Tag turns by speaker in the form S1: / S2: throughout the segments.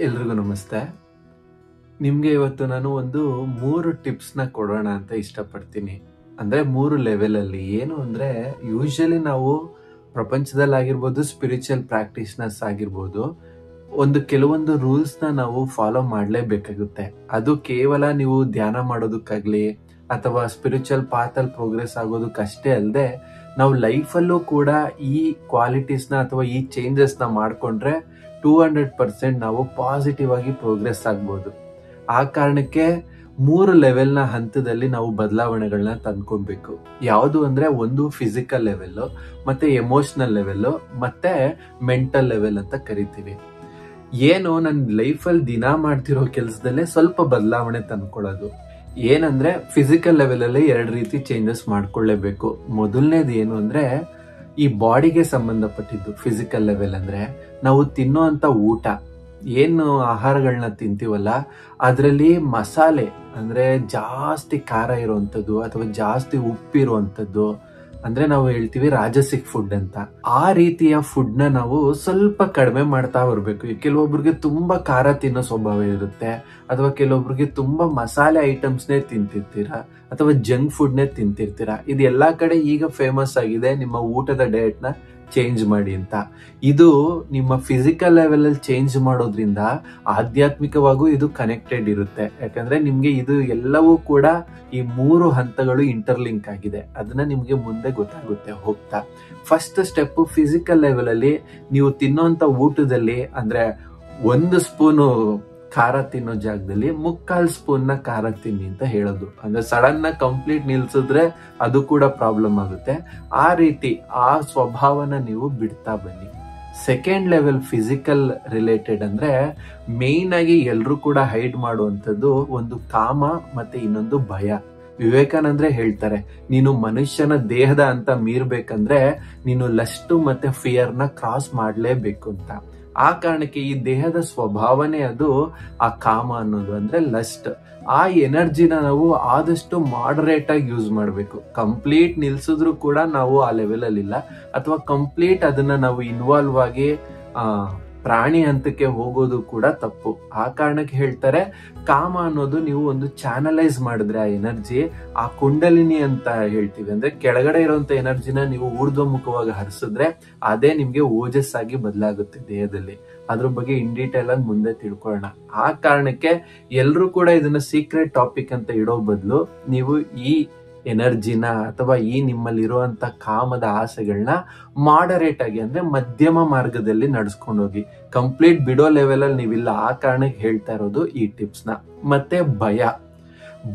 S1: ಎಲ್ರಿಗೂ ನಮಸ್ತೆ. ನಿಮ್ಗೆ ಇವತ್ತು ನಾನು ಒಂದು 3 ಟಿಪ್ಸ್ನ ಕೊಡೋಣ ಅಂತ ಇಷ್ಟಪಡ್ತೀನಿ. ಅಂದ್ರೆ 3 ಲೆವೆಲಲ್ಲಿ. ಏನು ಅಂದ್ರೆ ಯೂಶಲಿ ನಾವು ಪ್ರಪಂಚದಲ್ಲಾಗಿರ್ಬೋದು, ಸ್ಪಿರಿಚುವಲ್ ಪ್ರಾಕ್ಟೀಸ್ನರ್ಸ್ ಆಗಿರ್ಬೋದು, ಕೆಲವೊಂದು ರೂಲ್ಸ್ನ ನಾವು ಫಾಲೋ ಮಾಡಲೇಬೇಕಾಗುತ್ತೆ. ಅದು ಕೇವಲ ನೀವು ಧ್ಯಾನ ಮಾಡೋದಕ್ಕಾಗ್ಲಿ ಅಥವಾ ಸ್ಪಿರಿಚುವಲ್ ಪಾತಲ್ಲಿ ಪ್ರೋಗ್ರೆಸ್ ಆಗೋದಕ್ಕಷ್ಟೇ ಅಲ್ಲದೆ ನಾವು ಲೈಫಲ್ಲೂ ಕೂಡ ಈ ಕ್ವಾಲಿಟೀಸ್ನ ಅಥವಾ ಈ ಚೇಂಜಸ್ನ ಮಾಡಿಕೊಂಡ್ರೆ 200% ನಾವು ಪಾಸಿಟಿವ್ ಆಗಿ ಪ್ರೋಗ್ರೆಸ್ ಆಗ್ಬೋದು. ಆ ಕಾರಣಕ್ಕೆ 3 ಲೆವೆಲ್ನ ಹಂತದಲ್ಲಿ ನಾವು ಬದಲಾವಣೆಗಳನ್ನ ತಂದ್ಕೊಬೇಕು. ಯಾವುದು ಅಂದ್ರೆ ಒಂದು ಫಿಸಿಕಲ್ ಲೆವೆಲ್, ಮತ್ತೆ ಎಮೋಷನಲ್ ಲೆವೆಲ್, ಮತ್ತೆ ಮೆಂಟಲ್ ಲೆವೆಲ್ ಅಂತ ಕರಿತೀವಿ. ಏನು ನನ್ನ ಲೈಫಲ್ಲಿ ದಿನ ಮಾಡ್ತಿರೋ ಕೆಲಸದಲ್ಲೇ ಸ್ವಲ್ಪ ಬದಲಾವಣೆ ತಂದ್ಕೊಳ್ಳೋದು. ಏನಂದ್ರೆ ಫಿಸಿಕಲ್ ಲೆವೆಲ್ ಅಲ್ಲಿ 2 ರೀತಿ ಚೇಂಜಸ್ ಮಾಡ್ಕೊಳ್ಳೇಬೇಕು. ಮೊದಲನೇದು ಏನು ಅಂದ್ರೆ ಈ ಬಾಡಿಗೆ ಸಂಬಂಧಪಟ್ಟಿದ್ದು. ಫಿಸಿಕಲ್ ಲೆವೆಲ್ ಅಂದ್ರೆ ನಾವು ತಿನ್ನೋಂಥ ಊಟ, ಏನು ಆಹಾರಗಳನ್ನ ತಿಂತೀವಲ್ಲ ಅದರಲ್ಲಿ ಮಸಾಲೆ ಅಂದ್ರೆ ಜಾಸ್ತಿ ಖಾರ ಇರುವಂಥದ್ದು ಅಥವಾ ಜಾಸ್ತಿ ಉಪ್ಪಿರುವಂಥದ್ದು, ಅಂದ್ರೆ ನಾವು ಹೇಳ್ತೀವಿ ರಾಜಸಿಕ್ ಫುಡ್ ಅಂತ. ಆ ರೀತಿಯ ಫುಡ್ನ ನಾವು ಸ್ವಲ್ಪ ಕಡಿಮೆ ಮಾಡ್ತಾ ಬರ್ಬೇಕು. ಕೆಲವೊಬ್ರಿಗೆ ತುಂಬಾ ಖಾರ ತಿನ್ನೋ ಸ್ವಭಾವ ಇರುತ್ತೆ, ಅಥವಾ ಕೆಲವೊಬ್ರಿಗೆ ತುಂಬಾ ಮಸಾಲೆ ಐಟಮ್ಸ್ನೇ ತಿಂತಿರ್ತೀರಾ, ಅಥವಾ ಜಂಕ್ ಫುಡ್ನೇ ತಿಂತಿರ್ತೀರಾ. ಇದು ಎಲ್ಲಾ ಕಡೆ ಈಗ ಫೇಮಸ್ ಆಗಿದೆ, ನಿಮ್ಮ ಊಟದ ಡಯಟ್ ನ ಚೇಂಜ್ ಮಾಡಿ ಅಂತ. ಇದು ನಿಮ್ಮ ಫಿಸಿಕಲ್ ಲೆವೆಲ್ ಅಲ್ಲಿ ಚೇಂಜ್ ಮಾಡೋದ್ರಿಂದ ಆಧ್ಯಾತ್ಮಿಕವಾಗೂ ಇದು ಕನೆಕ್ಟೆಡ್ ಇರುತ್ತೆ. ಯಾಕಂದ್ರೆ ನಿಮ್ಗೆ ಇದು ಎಲ್ಲವೂ ಕೂಡ ಈ 3 ಹಂತಗಳು ಇಂಟರ್ಲಿಂಕ್ ಆಗಿದೆ. ಅದನ್ನ ನಿಮ್ಗೆ ಮುಂದೆ ಗೊತ್ತಾಗುತ್ತೆ ಹೋಗ್ತಾ. ಫಸ್ಟ್ ಸ್ಟೆಪ್ ಫಿಸಿಕಲ್ ಲೆವೆಲ್ ಅಲ್ಲಿ ನೀವು ತಿನ್ನೋಂತ ಊಟದಲ್ಲಿ ಅಂದ್ರೆ 1 ಸ್ಪೂನು ಖಾರ ತಿನ್ನೋ ಜಾಗದಲ್ಲಿ 3/4 ಸ್ಪೂನ್ ಖಾರ ತಿನ್ನಿ ಅಂತ ಹೇಳೋದು. ಅಂದ್ರೆ ಸಡನ್ ಕಂಪ್ಲೀಟ್ ನಿಲ್ಸಿದ್ರೆ ಅದು ಕೂಡ ಪ್ರಾಬ್ಲಮ್ ಆಗುತ್ತೆ. ಆ ರೀತಿ ಆ ಸ್ವಭಾವನ ನೀವು ಬಿಡ್ತಾ ಬನ್ನಿ. ಸೆಕೆಂಡ್ ಲೆವೆಲ್ ಫಿಸಿಕಲ್ ರಿಲೇಟೆಡ್ ಅಂದ್ರೆ ಮೇನ್ ಆಗಿ ಎಲ್ರು ಕೂಡ ಹೈಡ್ ಮಾಡುವಂಥದ್ದು ಒಂದು ಕಾಮ ಮತ್ತೆ ಇನ್ನೊಂದು ಭಯ. ವಿವೇಕಾನಂದ್ರೆ ಹೇಳ್ತಾರೆ, ನೀನು ಮನುಷ್ಯನ ದೇಹದ ಅಂತ ಮೀರ್ಬೇಕಂದ್ರೆ ನೀನು ಲಸ್ಟ್ ಮತ್ತೆ ಫಿಯರ್ನ ಕ್ರಾಸ್ ಮಾಡ್ಲೇಬೇಕು ಅಂತ. ಆ ಕಾರಣಕ್ಕೆ ಈ ದೇಹದ ಸ್ವಭಾವನೆ ಅದು ಆ ಕಾಮ ಅನ್ನೋದು, ಅಂದ್ರೆ ಲಸ್ಟ್. ಆ ಎನರ್ಜಿನ ನಾವು ಆದಷ್ಟು ಮಾಡರೇಟ್ ಆಗಿ ಯೂಸ್ ಮಾಡಬೇಕು. ಕಂಪ್ಲೀಟ್ ನಿಲ್ಸಿದ್ರು ಕೂಡ ನಾವು ಆ ಲೆವೆಲ್ ಅಲ್ಲಿ ಇಲ್ಲ, ಅಥವಾ ಕಂಪ್ಲೀಟ್ ಅದನ್ನ ನಾವು ಇನ್ವಾಲ್ವ್ ಆಗಿ ಪ್ರಾಣಿ ಹಂತಕ್ಕೆ ಹೋಗೋದು ಕೂಡ ತಪ್ಪು. ಆ ಕಾರಣಕ್ಕೆ ಹೇಳ್ತಾರೆ, ಕಾಮ ಅನ್ನೋದು ನೀವು ಒಂದು ಚಾನಲೈಸ್ ಮಾಡಿದ್ರೆ ಆ ಎನರ್ಜಿ, ಆ ಕುಂಡಲಿನಿ ಅಂತ ಹೇಳ್ತೀವಿ, ಅಂದ್ರೆ ಕೆಳಗಡೆ ಇರುವಂತ ಎನರ್ಜಿನ ನೀವು ಊರ್ಧ್ವಮುಖವಾಗಿ ಹರಿಸಿದ್ರೆ ಅದೇ ನಿಮ್ಗೆ ಓಜಸ್ ಆಗಿ ಬದಲಾಗುತ್ತೆ ದೇಹದಲ್ಲಿ. ಅದ್ರ ಬಗ್ಗೆ ಇನ್ ಡೀಟೇಲ್ ಆಗಿ ಮುಂದೆ ತಿಳ್ಕೊಳ್ಳೋಣ. ಆ ಕಾರಣಕ್ಕೆ ಎಲ್ರು ಕೂಡ ಇದನ್ನ ಸೀಕ್ರೆಟ್ ಟಾಪಿಕ್ ಅಂತ ಇಡೋ ಬದಲು ನೀವು ಈ ಎನರ್ಜಿನ ಅಥವಾ ಈ ನಿಮ್ಮಲ್ಲಿರುವಂತ ಕಾಮದ ಆಸೆಗಳನ್ನ ಮಾಡರೇಟ್ ಆಗಿ ಅಂದ್ರೆ ಮಧ್ಯಮ ಮಾರ್ಗದಲ್ಲಿ ನಡ್ಸ್ಕೊಂಡು ಹೋಗಿ. ಕಂಪ್ಲೀಟ್ ಬಿಡೋ ಲೆವೆಲ್ ಅಲ್ಲಿ ನೀವಿಲ್ಲ. ಆ ಕಾರಣಕ್ಕೆ ಹೇಳ್ತಾ ಇರೋದು ಈ ಟಿಪ್ಸ್ ನ. ಮತ್ತೆ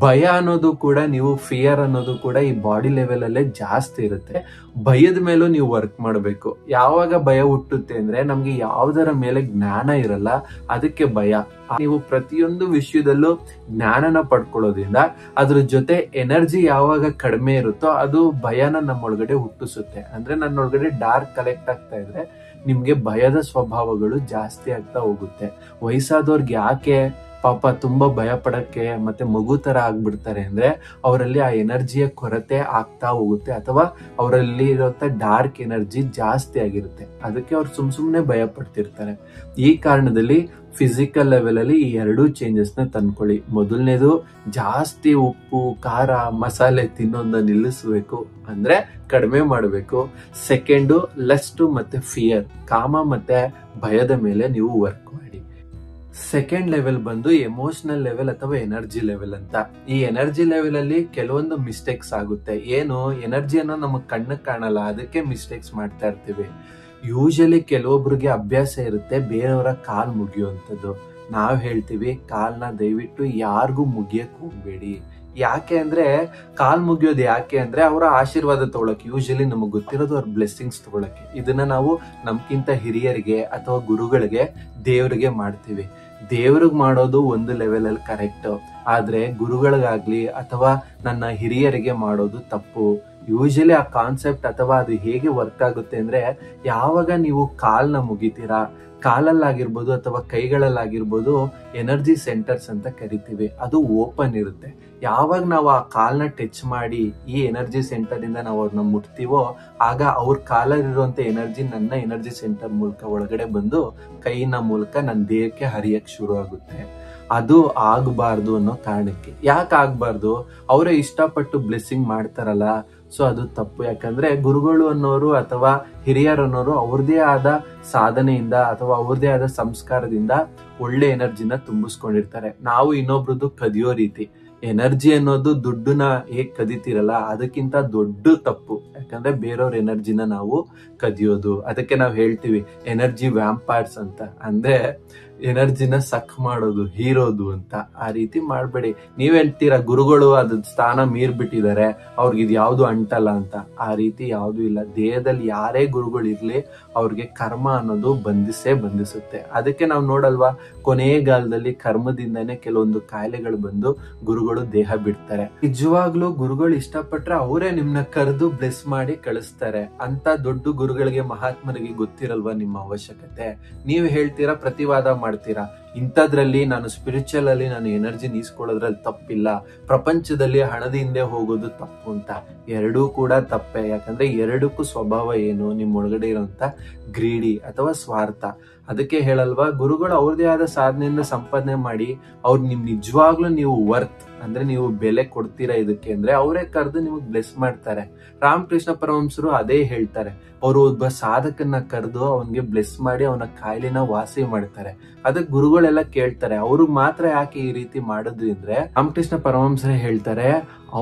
S1: ಭಯ ಅನ್ನೋದು ಕೂಡ, ನೀವು ಫಿಯರ್ ಅನ್ನೋದು ಕೂಡ ಈ ಬಾಡಿ ಲೆವೆಲ್ ಅಲ್ಲೇ ಜಾಸ್ತಿ ಇರುತ್ತೆ. ಭಯದ ಮೇಲೂ ನೀವು ವರ್ಕ್ ಮಾಡಬೇಕು. ಯಾವಾಗ ಭಯ ಹುಟ್ಟುತ್ತೆ ಅಂದ್ರೆ ನಮ್ಗೆ ಯಾವುದರ ಮೇಲೆ ಜ್ಞಾನ ಇರಲ್ಲ, ಅದಕ್ಕೆ ಭಯ. ನೀವು ಪ್ರತಿಯೊಂದು ವಿಷಯದಲ್ಲೂ ಜ್ಞಾನನ ಪಡ್ಕೊಳ್ಳೋದ್ರಿಂದ ಅದ್ರ ಜೊತೆ ಎನರ್ಜಿ ಯಾವಾಗ ಕಡಿಮೆ ಇರುತ್ತೋ ಅದು ಭಯನ ನಮ್ಮೊಳಗಡೆ ಹುಟ್ಟಿಸುತ್ತೆ. ಅಂದ್ರೆ ನನ್ನೊಳಗಡೆ ಡಾರ್ಕ್ ಕಲೆಕ್ಟ್ ಆಗ್ತಾ ಇದ್ರೆ ನಿಮ್ಗೆ ಭಯದ ಸ್ವಭಾವಗಳು ಜಾಸ್ತಿ ಆಗ್ತಾ ಹೋಗುತ್ತೆ. ವಯಸ್ಸಾದವ್ರಿಗೆ ಯಾಕೆ ಪಾಪ ತುಂಬಾ ಭಯ ಪಡಕ್ಕೆ ಮತ್ತೆ ಮಗು ತರ ಆಗ್ಬಿಡ್ತಾರೆ ಅಂದ್ರೆ ಅವರಲ್ಲಿ ಆ ಎನರ್ಜಿಯ ಕೊರತೆ ಆಗ್ತಾ ಹೋಗುತ್ತೆ, ಅಥವಾ ಅವರಲ್ಲಿ ಇರುವಂತ ಡಾರ್ಕ್ ಎನರ್ಜಿ ಜಾಸ್ತಿ ಆಗಿರುತ್ತೆ. ಅದಕ್ಕೆ ಅವ್ರು ಸುಮ್ನೆ ಭಯ ಪಡ್ತಿರ್ತಾರೆ. ಈ ಕಾರಣದಲ್ಲಿ ಫಿಸಿಕಲ್ ಲೆವೆಲ್ ಅಲ್ಲಿ ಈ 2 ಚೇಂಜಸ್ ನ ತಂದ್ಕೊಳ್ಳಿ. ಮೊದಲನೇದು, ಜಾಸ್ತಿ ಉಪ್ಪು ಖಾರ ಮಸಾಲೆ ತಿನ್ನೋದನ್ನ ನಿಲ್ಲಿಸಬೇಕು, ಅಂದ್ರೆ ಕಡಿಮೆ ಮಾಡಬೇಕು. ಸೆಕೆಂಡು, ಲಸ್ಟ್ ಮತ್ತೆ ಫಿಯರ್, ಕಾಮ ಮತ್ತೆ ಭಯದ ಮೇಲೆ ನೀವು ವರ್ಕ್ ಮಾಡಿ. ಸೆಕೆಂಡ್ ಲೆವೆಲ್ ಬಂದು ಎಮೋಷನಲ್ ಲೆವೆಲ್ ಅಥವಾ ಎನರ್ಜಿ ಲೆವೆಲ್ ಅಂತ. ಈ ಎನರ್ಜಿ ಲೆವೆಲ್ ಅಲ್ಲಿ ಕೆಲವೊಂದು ಮಿಸ್ಟೇಕ್ಸ್ ಆಗುತ್ತೆ. ಏನು, ಎನರ್ಜಿಯನ್ನ ನಮಗ್ ಕಣ್ಣಕ್ ಕಾಣಲ್ಲ, ಅದಕ್ಕೆ ಮಿಸ್ಟೇಕ್ಸ್ ಮಾಡ್ತಾ ಇರ್ತೀವಿ. ಯೂಶಲಿ ಕೆಲವೊಬ್ರಿಗೆ ಅಭ್ಯಾಸ ಇರುತ್ತೆ ಬೇರೆಯವರ ಕಾಲ್ ಮುಗಿಯುವಂಥದ್ದು. ನಾವ್ ಹೇಳ್ತೀವಿ, ಕಾಲ್ನ ದಯವಿಟ್ಟು ಯಾರಿಗೂ ಮುಗಿಯಕ್ ಹೋಗ್ಬೇಡಿ. ಯಾಕೆ ಅಂದ್ರೆ ಕಾಲ್ ಮುಗಿಯೋದು ಯಾಕೆ ಅಂದ್ರೆ ಅವರ ಆಶೀರ್ವಾದ ತಗೊಳಕ್ಕೆ. ಯೂಶಲಿ ನಮಗ್ ಗೊತ್ತಿರೋದು ಅವ್ರ ಬ್ಲೆಸ್ಸಿಂಗ್ಸ್ ತಗೊಳಕ್ಕೆ. ಇದನ್ನ ನಾವು ನಮ್ಗಿಂತ ಹಿರಿಯರಿಗೆ ಅಥವಾ ಗುರುಗಳಿಗೆ, ದೇವರಿಗೆ ಮಾಡ್ತೀವಿ. ದೇವ್ರಿಗೆ ಮಾಡೋದು ಒಂದು ಲೆವೆಲ್ ಅಲ್ಲಿ ಕರೆಕ್ಟ್, ಆದ್ರೆ ಗುರುಗಳಿಗಾಗ್ಲಿ ಅಥವಾ ನನ್ನ ಹಿರಿಯರಿಗೆ ಮಾಡೋದು ತಪ್ಪು. ಯೂಶಲಿ ಆ ಕಾನ್ಸೆಪ್ಟ್ ಅಥವಾ ಅದು ಹೇಗೆ ವರ್ಕ್ ಆಗುತ್ತೆ ಅಂದ್ರೆ, ಯಾವಾಗ ನೀವು ಕಾಲ್ನ ಮುಗಿತೀರಾ, ಕಾಲಲ್ಲಾಗಿರ್ಬೋದು ಅಥವಾ ಕೈಗಳಲ್ಲಾಗಿರ್ಬೋದು ಎನರ್ಜಿ ಸೆಂಟರ್ಸ್ ಅಂತ ಕರಿತೀವಿ. ಅದು ಓಪನ್ ಇರುತ್ತೆ. ಯಾವಾಗ ನಾವು ಆ ಕಾಲ್ನ ಟಚ್ ಮಾಡಿ ಈ ಎನರ್ಜಿ ಸೆಂಟರ್ ಇಂದ ನಾವು ಅವ್ರನ್ನ ಮುಟ್ತೀವೋ ಆಗ ಅವ್ರ ಕಾಲಲ್ಲಿರುವಂತ ಎನರ್ಜಿ ನನ್ನ ಎನರ್ಜಿ ಸೆಂಟರ್ ಮೂಲಕ ಒಳಗಡೆ ಬಂದು ಕೈನ ಮೂಲಕ ನನ್ನ ದೇಹಕ್ಕೆ ಹರಿಯಕ್ ಶುರು ಆಗುತ್ತೆ. ಅದು ಆಗಬಾರ್ದು ಅನ್ನೋ ಕಾರಣಕ್ಕೆ. ಯಾಕೆ ಆಗ್ಬಾರ್ದು? ಅವರೇ ಇಷ್ಟಪಟ್ಟು ಬ್ಲೆಸ್ಸಿಂಗ್ ಮಾಡ್ತಾರಲ್ಲ, ಸೊ ಅದು ತಪ್ಪು. ಯಾಕಂದ್ರೆ ಗುರುಗಳು ಅನ್ನೋರು ಅಥವಾ ಹಿರಿಯರು ಅನ್ನೋರು ಅವ್ರದೇ ಆದ ಸಾಧನೆಯಿಂದ ಅಥವಾ ಅವ್ರದೇ ಆದ ಸಂಸ್ಕಾರದಿಂದ ಒಳ್ಳೆ ಎನರ್ಜಿನ ತುಂಬಿಸ್ಕೊಂಡಿರ್ತಾರೆ. ನಾವು ಇನ್ನೊಬ್ರದ್ದು ಕದಿಯೋ ರೀತಿ ಎನರ್ಜಿ ಅನ್ನೋದು ದುಡ್ಡನ್ನ ಹೇಗ್ ಕದಿತೀರಲ್ಲ ಅದಕ್ಕಿಂತ ದೊಡ್ಡ ತಪ್ಪು. ಯಾಕಂದ್ರೆ ಬೇರೆಯವ್ರ ಎನರ್ಜಿನ ನಾವು ಕದಿಯೋದು. ಅದಕ್ಕೆ ನಾವು ಹೇಳ್ತೀವಿ ಎನರ್ಜಿ ವ್ಯಾಂಪೈರ್ಸ್ ಅಂತ. ಅಂದ್ರೆ ಎನರ್ಜಿನ ಸಕ್ ಮಾಡೋದು, ಹೀರೋದು ಅಂತ. ಆ ರೀತಿ ಮಾಡ್ಬೇಡಿ. ನೀವ್ ಹೇಳ್ತೀರಾ ಗುರುಗಳು ಅದ್ ಸ್ಥಾನ ಮೀರ್ಬಿಟ್ಟಿದ್ದಾರೆ, ಅವ್ರಿಗೆ ಇದು ಯಾವ್ದು ಅಂಟಲ್ಲ ಅಂತ. ಆ ರೀತಿ ಯಾವ್ದು ಇಲ್ಲ. ದೇಹದಲ್ಲಿ ಯಾರೇ ಗುರುಗಳು ಇರ್ಲಿ ಅವ್ರಿಗೆ ಕರ್ಮ ಅನ್ನೋದು ಬಂಧಿಸುತ್ತೆ. ಅದಕ್ಕೆ ನಾವು ನೋಡಲ್ವಾ, ಕೊನೆಗಾಲದಲ್ಲಿ ಕರ್ಮದಿಂದಾನೇ ಕೆಲವೊಂದು ಕಾಯಿಲೆಗಳು ಬಂದು ಗುರುಗಳು ದೇಹ ಬಿಡ್ತಾರೆ. ನಿಜವಾಗ್ಲೂ ಗುರುಗಳು ಇಷ್ಟಪಟ್ರೆ ಅವರೇ ನಿಮ್ನ ಕರೆದು ಬ್ಲೆಸ್ ಮಾಡಿ ಕಳಿಸ್ತಾರೆ. ಅಂತ ದೊಡ್ಡ ಗುರುಗಳಿಗೆ, ಮಹಾತ್ಮರಿಗೆ ಗೊತ್ತಿರಲ್ವಾ ನಿಮ್ಮ ಅವಶ್ಯಕತೆ? ನೀವು ಹೇಳ್ತೀರಾ, ಪ್ರತಿವಾದ ಮಾಡ್ತೀರಾ, ಇಂಥದ್ರಲ್ಲಿ ನಾನು ಸ್ಪಿರಿಚುವಲ್ ಅಲ್ಲಿ ನಾನು ಎನರ್ಜಿ ನೀಸ್ಕೊಳ್ಳೋದ್ರಲ್ಲಿ ತಪ್ಪಿಲ್ಲ, ಪ್ರಪಂಚದಲ್ಲಿ ಹಣದ ಹಿಂದೆ ಹೋಗೋದು ತಪ್ಪು ಅಂತ. ಎರಡೂ ಕೂಡ ತಪ್ಪೇ. ಯಾಕಂದ್ರೆ ಎರಡಕ್ಕೂ ಸ್ವಭಾವ ಏನು? ನಿಮ್ ಒಳಗಡೆ ಇರುವಂತ ಗ್ರೀಡಿ ಅಥವಾ ಸ್ವಾರ್ಥ. ಅದಕ್ಕೆ ಹೇಳಲ್ವಾ, ಗುರುಗಳು ಅವ್ರದೇ ಆದ ಸಾಧನೆಯಿಂದ ಸಂಪಾದನೆ ಮಾಡಿ ಅವ್ರು ನಿಮ್ ನಿಜವಾಗ್ಲೂ ನೀವು ವರ್ತ್ ಅಂದ್ರೆ ನೀವು ಬೆಲೆ ಕೊಡ್ತೀರಾ ಇದಕ್ಕೆ ಅಂದ್ರೆ ಅವರೇ ಕರೆದು ನಿಮಗ್ ಬ್ಲೆಸ್ ಮಾಡ್ತಾರೆ. ರಾಮಕೃಷ್ಣ ಪರಮಹಂಸರು ಅದೇ ಹೇಳ್ತಾರೆ. ಅವರು ಒಬ್ಬ ಸಾಧಕನ್ನ ಕರೆದು ಅವನ್ಗೆ ಬ್ಲೆಸ್ ಮಾಡಿ ಅವನ ಕಾಯಿಲೆನ ವಾಸಿ ಮಾಡ್ತಾರೆ. ಅದಕ್ಕೆ ಗುರುಗಳೆಲ್ಲ ಕೇಳ್ತಾರೆ, ಅವ್ರು ಮಾತ್ರ ಯಾಕೆ ಈ ರೀತಿ ಮಾಡಿದ್ರಿ ಅಂದ್ರೆ, ರಾಮಕೃಷ್ಣ ಪರಮಹಂಸರೇ ಹೇಳ್ತಾರೆ,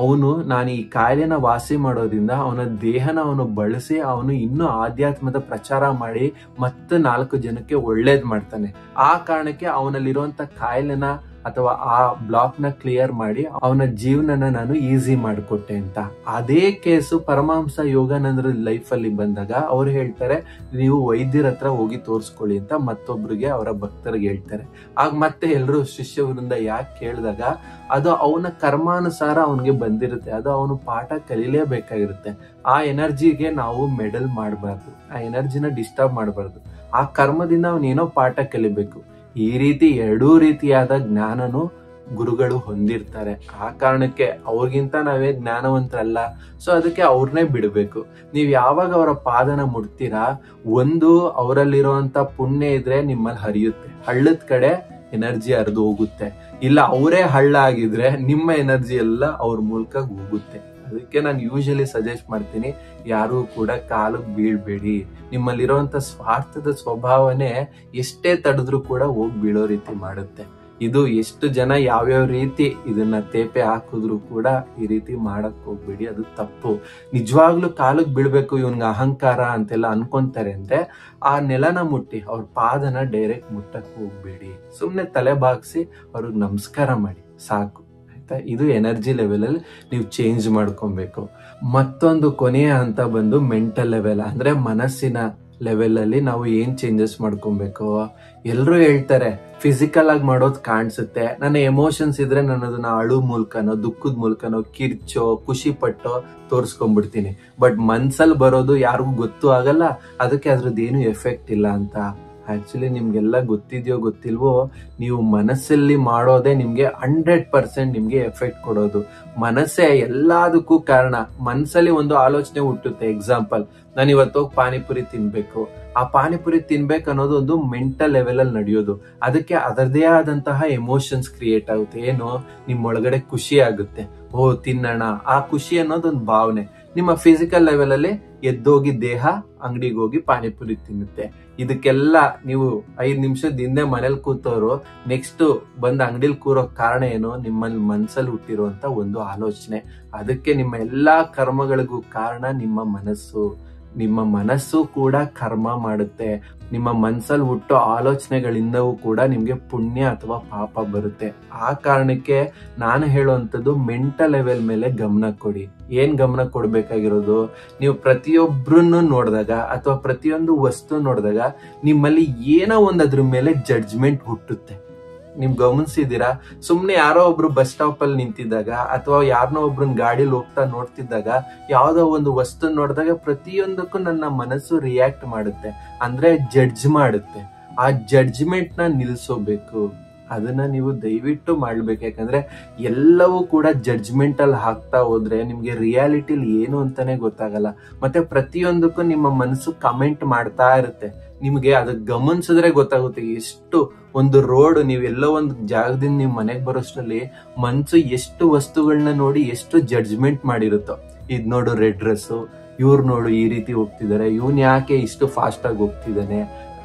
S1: ನಾನು ಈ ಕಾಯಿಲೆನ ವಾಸಿ ಮಾಡೋದ್ರಿಂದ ಅವನ ದೇಹನ ಅವನು ಬಳಸಿ ಅವನು ಇನ್ನೂ ಆಧ್ಯಾತ್ಮದ ಪ್ರಚಾರ ಮಾಡಿ ಮತ್ತೆ 4 ಜನಕ್ಕೆ ಒಳ್ಳೇದ್ ಮಾಡ್ತಾನೆ. ಆ ಕಾರಣಕ್ಕೆ ಅವನಲ್ಲಿರುವಂತ ಕಾಯಿಲೆನ ಅಥವಾ ಆ ಬ್ಲಾಕ್ ನ ಕ್ಲಿಯರ್ ಮಾಡಿ ಅವನ ಜೀವನನ ನಾನು ಈಸಿ ಮಾಡಿಕೊಟ್ಟೆ ಅಂತ. ಅದೇ ಕೇಸು ಪರಮಹಂಸ ಯೋಗಾನಂದರ ಲೈಫ್ ಅಲ್ಲಿ ಬಂದಾಗ ಅವ್ರು ಹೇಳ್ತಾರೆ, ನೀವು ವೈದ್ಯರ ಹತ್ರ ಹೋಗಿ ತೋರಿಸ್ಕೊಳ್ಳಿ ಅಂತ ಮತ್ತೊಬ್ರಿಗೆ ಅವರ ಭಕ್ತರಿಗೆ ಹೇಳ್ತಾರೆ. ಆಗ ಮತ್ತೆ ಎಲ್ರು ಶಿಷ್ಯವೃಂದ ಯಾಕೆ ಕೇಳಿದಾಗ ಅದು ಅವನ ಕರ್ಮಾನುಸಾರ ಅವನಿಗೆ ಬಂದಿರುತ್ತೆ. ಅದು ಅವನು ಪಾಠ ಕಲೀಲೇಬೇಕಾಗಿರುತ್ತೆ. ಆ ಎನರ್ಜಿಗೆ ನಾವು ಮೆಡಲ್ ಮಾಡಬಾರ್ದು, ಆ ಎನರ್ಜಿನ ಡಿಸ್ಟರ್ಬ್ ಮಾಡಬಾರ್ದು. ಆ ಕರ್ಮದಿಂದ ಅವನೇನೋ ಪಾಠ ಕಲಿಬೇಕು. ಈ ರೀತಿ ಎರಡೂ ರೀತಿಯಾದ ಜ್ಞಾನನು ಗುರುಗಳು ಹೊಂದಿರ್ತಾರೆ. ಆ ಕಾರಣಕ್ಕೆ ಅವ್ರಿಗಿಂತ ನಾವೇ ಜ್ಞಾನವಂತರಲ್ಲ. ಸೊ ಅದಕ್ಕೆ ಅವ್ರನ್ನೇ ಬಿಡ್ಬೇಕು. ನೀವ್ ಯಾವಾಗ ಅವರ ಪಾದನ ಮುಟ್ತೀರಾ, ಒಂದು ಅವರಲ್ಲಿರುವಂತ ಪುಣ್ಯ ಇದ್ರೆ ನಿಮ್ಮಲ್ಲಿ ಹರಿಯುತ್ತೆ, ಹಳ್ಳದ ಕಡೆ ಎನರ್ಜಿ ಹರಿದು ಹೋಗುತ್ತೆ. ಇಲ್ಲ ಅವರೇ ಹಳ್ಳ ಆಗಿದ್ರೆ ನಿಮ್ಮ ಎನರ್ಜಿ ಎಲ್ಲ ಅವ್ರ ಮೂಲಕ ಹೋಗುತ್ತೆ. ಅದಕ್ಕೆ ನಾನು ಯೂಶಲಿ ಸಜೆಸ್ಟ್ ಮಾಡ್ತೀನಿ, ಯಾರು ಕೂಡ ಕಾಲಿಗೆ ಬೀಳ್ಬೇಡಿ. ನಿಮ್ಮಲ್ಲಿರುವಂತ ಸ್ವಾರ್ಥದ ಸ್ವಭಾವನೆ ಎಷ್ಟೇ ತಡೆದ್ರು ಕೂಡ ಹೋಗಿ ಬೀಳೋ ರೀತಿ ಮಾಡುತ್ತೆ. ಇದು ಎಷ್ಟು ಜನ ಯಾವ್ಯಾವ ರೀತಿ ಇದನ್ನ ತೇಪೆ ಹಾಕಿದ್ರು ಕೂಡ ಈ ರೀತಿ ಮಾಡಕ್ ಹೋಗ್ಬೇಡಿ, ಅದು ತಪ್ಪು. ನಿಜವಾಗ್ಲೂ ಕಾಲಿಗೆ ಬೀಳ್ಬೇಕು ಇವನ್ಗೆ ಅಹಂಕಾರ ಅಂತೆಲ್ಲ ಅನ್ಕೊಂತಾರೆ ಅಂದ್ರೆ ಆ ನೆಲನ ಮುಟ್ಟಿ ಅವ್ರ ಪಾದನ ಡೈರೆಕ್ಟ್ ಮುಟ್ಟಕ್ ಹೋಗ್ಬೇಡಿ. ಸುಮ್ನೆ ತಲೆ ಬಾಗ್ಸಿ ಅವ್ರಿಗೆ ನಮಸ್ಕಾರ ಮಾಡಿ ಸಾಕು. ಇದು ಎನರ್ಜಿ ಲೆವೆಲ್ ಅಲ್ಲಿ ನೀವು ಚೇಂಜ್ ಮಾಡ್ಕೊಬೇಕು. ಮತ್ತೊಂದು ಕೊನೆಯ ಹಂತ ಬಂದು ಮೆಂಟಲ್ ಲೆವೆಲ್, ಅಂದ್ರೆ ಮನಸ್ಸಿನ ಲೆವೆಲ್ ಅಲ್ಲಿ ನಾವು ಏನ್ ಚೇಂಜಸ್ ಮಾಡ್ಕೊಬೇಕು. ಎಲ್ರು ಹೇಳ್ತಾರೆ ಫಿಸಿಕಲ್ ಆಗಿ ಮಾಡೋದು ಕಾಣಿಸುತ್ತೆ, ನನ್ನ ಎಮೋಷನ್ಸ್ ಇದ್ರೆ ನಾನು ಅದನ್ನ ಅಳು ಮೂಲಕನೋ ದುಃಖದ ಮೂಲಕನೋ ಕಿರ್ಚೋ ಖುಷಿ ಪಟ್ಟೋ ತೋರ್ಸ್ಕೊಂಡ್ಬಿಡ್ತೀನಿ. ಬಟ್ ಮನ್ಸಲ್ಲಿ ಬರೋದು ಯಾರಿಗೂ ಗೊತ್ತೂ ಆಗಲ್ಲ, ಅದಕ್ಕೆ ಅದ್ರದ್ದೇನು ಎಫೆಕ್ಟ್ ಇಲ್ಲ ಅಂತ. ಆಕ್ಚುಲಿ ನಿಮ್ಗೆಲ್ಲ ಗೊತ್ತಿದ್ಯೋ ಗೊತ್ತಿಲ್ವೋ, ನೀವು ಮನಸ್ಸಲ್ಲಿ ಮಾಡೋದೇ ನಿಮ್ಗೆ 100% ನಿಮ್ಗೆ ಎಫೆಕ್ಟ್ ಕೊಡೋದು. ಮನಸ್ಸೇ ಎಲ್ಲದಕ್ಕೂ ಕಾರಣ. ಮನಸ್ಸಲ್ಲಿ ಒಂದು ಆಲೋಚನೆ ಹುಟ್ಟುತ್ತೆ. ಎಕ್ಸಾಂಪಲ್, ನಾನು ಇವತ್ತೋಗಿ ಪಾನಿಪುರಿ ತಿನ್ಬೇಕು. ಆ ಪಾನಿಪುರಿ ತಿನ್ಬೇಕು ಅನ್ನೋದು ಒಂದು ಮೆಂಟಲ್ ಲೆವೆಲ್ ಅಲ್ಲಿ ನಡೆಯೋದು. ಅದಕ್ಕೆ ಅದರದೇ ಆದಂತಹ ಎಮೋಷನ್ಸ್ ಕ್ರಿಯೇಟ್ ಆಗುತ್ತೆ. ಏನು, ನಿಮ್ ಒಳಗಡೆ ಖುಷಿ ಆಗುತ್ತೆ, ಓ ತಿನ್ನೋಣ, ಆ ಖುಷಿ ಅನ್ನೋದೊಂದು ಭಾವನೆ. ನಿಮ್ಮ ಫಿಸಿಕಲ್ ಲೆವೆಲ್ ಅಲ್ಲಿ ಎದ್ದೋಗಿ ದೇಹ ಅಂಗಡಿಗೆ ಹೋಗಿ ಪಾನಿಪುರಿ ತಿನ್ನುತ್ತೆ. ಇದಕ್ಕೆಲ್ಲ ನೀವು 5 ನಿಮಿಷದ ಹಿಂದೆ ಮನೇಲಿ ಕೂತವ್ರು ನೆಕ್ಸ್ಟ್ ಬಂದ್ ಅಂಗಡಿಲಿ ಕೂರೋ ಕಾರಣ ಏನು? ನಿಮ್ಮಲ್ಲಿ ಮನ್ಸಲ್ಲಿ ಹುಟ್ಟಿರುವಂತ ಒಂದು ಆಲೋಚನೆ. ಅದಕ್ಕೆ ನಿಮ್ಮ ಎಲ್ಲಾ ಕರ್ಮಗಳಿಗೂ ಕಾರಣ ನಿಮ್ಮ ಮನಸ್ಸು. ನಿಮ್ಮ ಮನಸ್ಸು ಕೂಡ ಕರ್ಮ ಮಾಡುತ್ತೆ. ನಿಮ್ಮ ಮನ್ಸಲ್ಲಿ ಹುಟ್ಟೋ ಆಲೋಚನೆಗಳಿಂದವೂ ಕೂಡ ನಿಮ್ಗೆ ಪುಣ್ಯ ಅಥವಾ ಪಾಪ ಬರುತ್ತೆ. ಆ ಕಾರಣಕ್ಕೆ ನಾನು ಹೇಳುವಂಥದ್ದು ಮೆಂಟಲ್ ಲೆವೆಲ್ ಮೇಲೆ ಗಮನ ಕೊಡಿ. ಏನ್ ಗಮನ ಕೊಡ್ಬೇಕಾಗಿರೋದು, ನೀವು ಪ್ರತಿಯೊಬ್ಬರನ್ನು ನೋಡಿದಾಗ ಅಥವಾ ಪ್ರತಿಯೊಂದು ವಸ್ತು ನೋಡಿದಾಗ ನಿಮ್ಮಲ್ಲಿ ಏನೋ ಒಂದು ಅದ್ರ ಮೇಲೆ ಜಡ್ಜ್ಮೆಂಟ್ ಹುಟ್ಟುತ್ತೆ. ನಿಮ್ ಗಮನಿಸಿದೀರಾ? ಸುಮ್ನೆ ಯಾರೋ ಒಬ್ರು ಬಸ್ ಸ್ಟಾಪ್ ಅಲ್ಲಿ ನಿಂತಿದ್ದಾಗ ಅಥವಾ ಯಾರನ್ನೋ ಒಬ್ರನ್ನ ಗಾಡಿಲಿ ಹೋಗ್ತಾ ನೋಡ್ತಿದ್ದಾಗ ಯಾವ್ದೋ ಒಂದು ವಸ್ತು ನೋಡಿದಾಗ ಪ್ರತಿಯೊಂದಕ್ಕೂ ನನ್ನ ಮನಸ್ಸು ರಿಯಾಕ್ಟ್ ಮಾಡುತ್ತೆ, ಅಂದ್ರೆ ಜಡ್ಜ್ ಮಾಡುತ್ತೆ. ಆ ಜಡ್ಜ್ಮೆಂಟ್ ನ ನಿಲ್ಸೋಬೇಕು. ಅದನ್ನ ನೀವು ದಯವಿಟ್ಟು ಮಾಡ್ಬೇಕು. ಯಾಕಂದ್ರೆ ಎಲ್ಲವೂ ಕೂಡ ಜಡ್ಜ್ಮೆಂಟಲ್ ಹಾಕ್ತಾ ಹೋದ್ರೆ ನಿಮ್ಗೆ ರಿಯಾಲಿಟಿಲಿ ಏನು ಅಂತಾನೆ ಗೊತ್ತಾಗಲ್ಲ. ಮತ್ತೆ ಪ್ರತಿಯೊಂದಕ್ಕೂ ನಿಮ್ಮ ಮನಸ್ಸು ಕಮೆಂಟ್ ಮಾಡ್ತಾ ಇರುತ್ತೆ. ನಿಮ್ಗೆ ಅದಕ್ಕೆ ಗಮನಿಸಿದ್ರೆ ಗೊತ್ತಾಗುತ್ತೆ ಎಷ್ಟು ಒಂದು ರೋಡ್, ನೀವೆಲ್ಲೋ ಒಂದು ಜಾಗದಿಂದ ನೀವು ಮನೆಗೆ ಬರೋಷ್ಟರಲ್ಲಿ ಮನ್ಸು ಎಷ್ಟು ವಸ್ತುಗಳನ್ನ ನೋಡಿ ಎಷ್ಟು ಜಡ್ಜ್ಮೆಂಟ್ ಮಾಡಿರುತ್ತೋ. ಇದ್ ನೋಡು ರೆಡ್ ಡ್ರೆಸ್, ಇವ್ರು ನೋಡು ಈ ರೀತಿ ಹೋಗ್ತಿದ್ದಾರೆ, ಇವನ್ ಯಾಕೆ ಇಷ್ಟು ಫಾಸ್ಟ್ ಆಗಿ ಹೋಗ್ತಿದ್ದಾನೆ,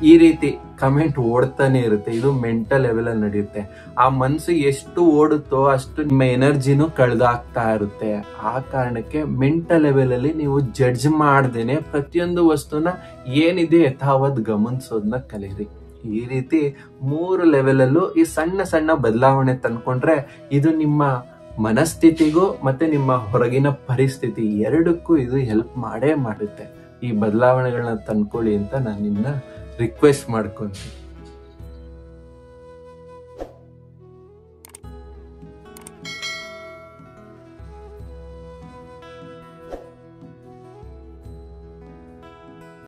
S1: ಈ ರೀತಿ ಕಮೆಂಟ್ ಓಡ್ತಾನೆ ಇರುತ್ತೆ. ಇದು ಮೆಂಟಲ್ ಲೆವೆಲ್ ಅಲ್ಲಿ ನಡೆಯುತ್ತೆ. ಆ ಮನ್ಸು ಎಷ್ಟು ಓಡುತ್ತೋ ಅಷ್ಟು ನಿಮ್ಮ ಎನರ್ಜಿನೂ ಕಳೆದಾಗ್ತಾ ಇರುತ್ತೆ. ಆ ಕಾರಣಕ್ಕೆ ಮೆಂಟಲ್ ಲೆವೆಲ್ ಅಲ್ಲಿ ನೀವು ಜಡ್ಜ್ ಮಾಡ್ದೇನೆ ಪ್ರತಿಯೊಂದು ವಸ್ತುನ ಏನಿದೆ ಯಥಾವತ್ ಗಮನಿಸೋದನ್ನ ಕಲೀರಿ. ಈ ರೀತಿ 3 ಲೆವೆಲ್ ಅಲ್ಲೂ ಈ ಸಣ್ಣ ಸಣ್ಣ ಬದಲಾವಣೆ ತಂದ್ಕೊಂಡ್ರೆ ಇದು ನಿಮ್ಮ ಮನಸ್ಥಿತಿಗೂ ಮತ್ತೆ ನಿಮ್ಮ ಹೊರಗಿನ ಪರಿಸ್ಥಿತಿ ಎರಡಕ್ಕೂ ಇದು ಹೆಲ್ಪ್ ಮಾಡೇ ಮಾಡುತ್ತೆ. ಈ ಬದಲಾವಣೆಗಳನ್ನ ತಂದ್ಕೊಳ್ಳಿ ಅಂತ ನಾನು ನಿಮ್ಮನ್ನ ರಿಕ್ವೆಸ್ಟ್ ಮಾಡ್ಕೊಂತೀನಿ.